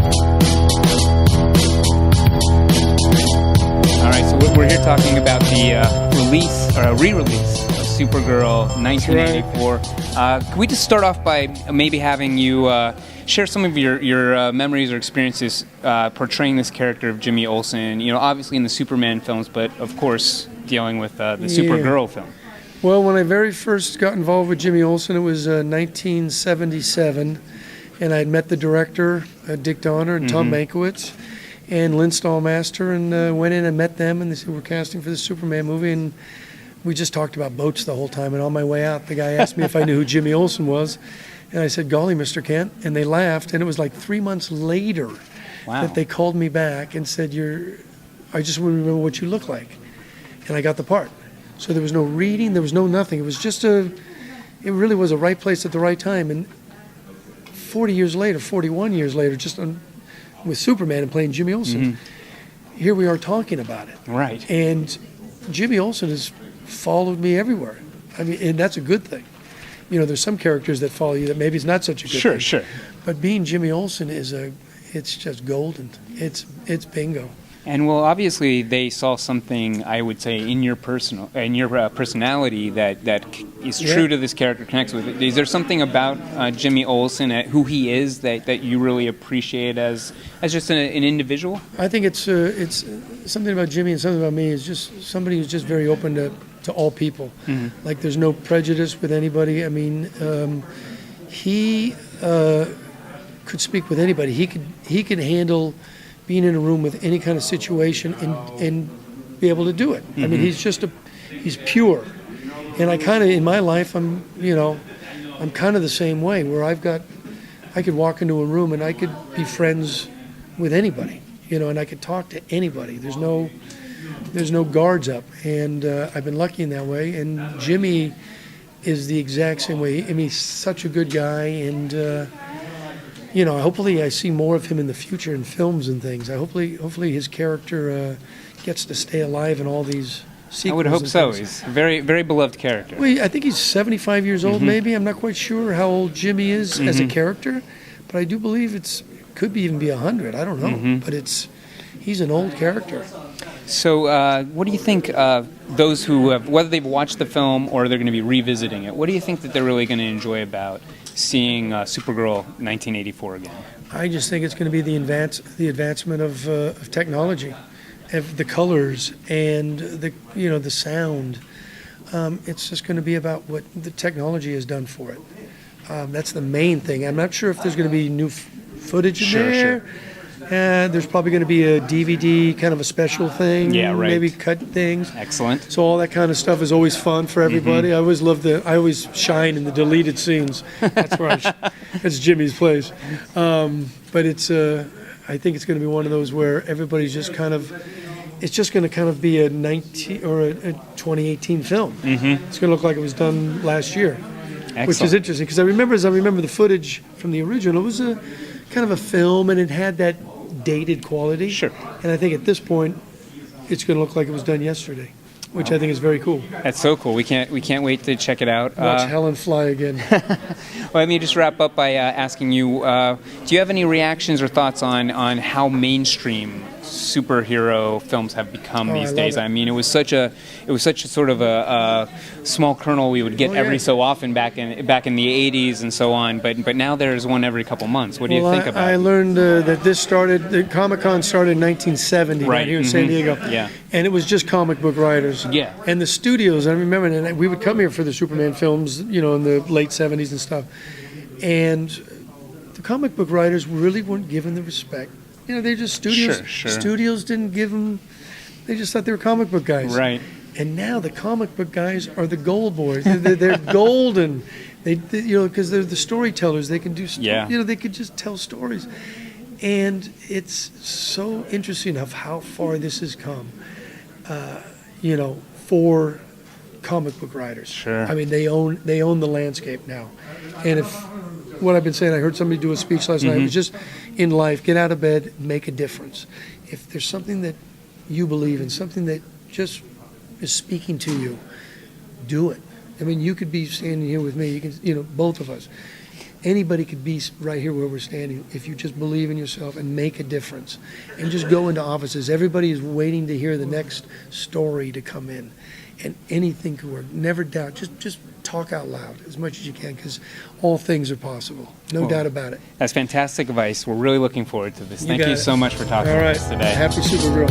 All right, so we're here talking about the re-release of Supergirl 1984. Can we just start off by maybe having you share some of your memories or experiences portraying this character of Jimmy Olsen? You know, obviously in the Superman films, but of course dealing with the Supergirl film. Well, when I very first got involved with Jimmy Olsen, it was 1977, and I had met the director, Dick Donner, and Tom Mankiewicz, and Lynn Stallmaster, and went in and met them, and they said, we're casting for the Superman movie, and we just talked about boats the whole time, and on my way out, the guy asked me if I knew who Jimmy Olsen was, and I said, golly, Mr. Kent, and they laughed, and it was like 3 months later that they called me back and said, I just want to remember what you look like, and I got the part. So there was no reading, there was no nothing, it was just it really was a right place at the right time, and 41 years later, just with Superman and playing Jimmy Olsen, here we are talking about it. Right. And Jimmy Olsen has followed me everywhere. I mean, and that's a good thing. You know, there's some characters that follow you that maybe it's not such a good thing. Sure. But being Jimmy Olsen it's just golden. It's bingo. And well, obviously they saw something, I would say, in your personality that is true to this character, connects with it. Is there something about Jimmy Olsen, who he is, that you really appreciate as just an individual? I think it's something about Jimmy and something about me is just somebody who's just very open to all people. Like there's no prejudice with anybody. I mean, he could speak with anybody. He could handle being in a room with any kind of situation and be able to do it. I mean, he's pure. And I kind of, in my life, I'm kind of the same way, where I could walk into a room and I could be friends with anybody, and I could talk to anybody. There's no guards up, and I've been lucky in that way. And Jimmy is the exact same way. I mean, he's such a good guy, and hopefully I see more of him in the future in films and things. Hopefully his character gets to stay alive in all these sequels. I would hope so. He's a very, very beloved character. Well, I think he's 75 years old, maybe. I'm not quite sure how old Jimmy is as a character, but I do believe it could even be 100. I don't know, but he's an old character. So what do you think those who have, whether they've watched the film or they're going to be revisiting it, what do you think that they're really going to enjoy about seeing Supergirl 1984 again? I just think it's going to be the advancement of technology, of the colors and the sound. It's just going to be about what the technology has done for it. That's the main thing. I'm not sure if there's going to be new footage in there. Sure. There's probably going to be a DVD, kind of a special thing. Yeah, right. Maybe cut things. Excellent. So all that kind of stuff is always fun for everybody. I always shine in the deleted scenes. That's where that's Jimmy's place. But I think it's going to be one of those where everybody's just it's just going to kind of be a 2018 film. It's going to look like it was done last year. Excellent. Which is interesting because I remember the footage from the original. It was a kind of a film, and it had that dated quality. Sure. And I think at this point, it's going to look like it was done yesterday, which I think is very cool. That's so cool. We can't wait to check it out. Watch Helen fly again. Well, let me just wrap up by asking you: do you have any reactions or thoughts on how mainstream superhero films have become these days? I mean, it was such a sort of a small kernel we would get every so often back in the 80s and so on. But now there's one every couple months. What do you think about it? I learned that the Comic-Con started in 1970 right here in San Diego. Yeah. And it was just comic book writers. Yeah. And the studios, I remember, and we would come here for the Superman films, in the late 70s and stuff. And the comic book writers really weren't given the respect. They're just studios. Sure. Studios didn't give them. They just thought they were comic book guys. Right. And now the comic book guys are the gold boys. They're golden. Because they're the storytellers. They can do. They could just tell stories. And it's so interesting of how far this has come. For comic book writers. Sure. I mean, they own the landscape now. And if what I've been saying, I heard somebody do a speech last night. It was just in life, get out of bed, make a difference. If there's something that you believe in, something that just is speaking to you, do it. I mean, you could be standing here with me. You can, both of us. anybody could be right here where we're standing if you just believe in yourself and make a difference and just go into offices. Everybody is waiting to hear the next story to come in, and anything could work. Never doubt. Just talk out loud as much as you can, because all things are possible. No doubt about it. That's fantastic advice. We're really looking forward to this. Thank you so much for talking with us today. Happy Supergirl.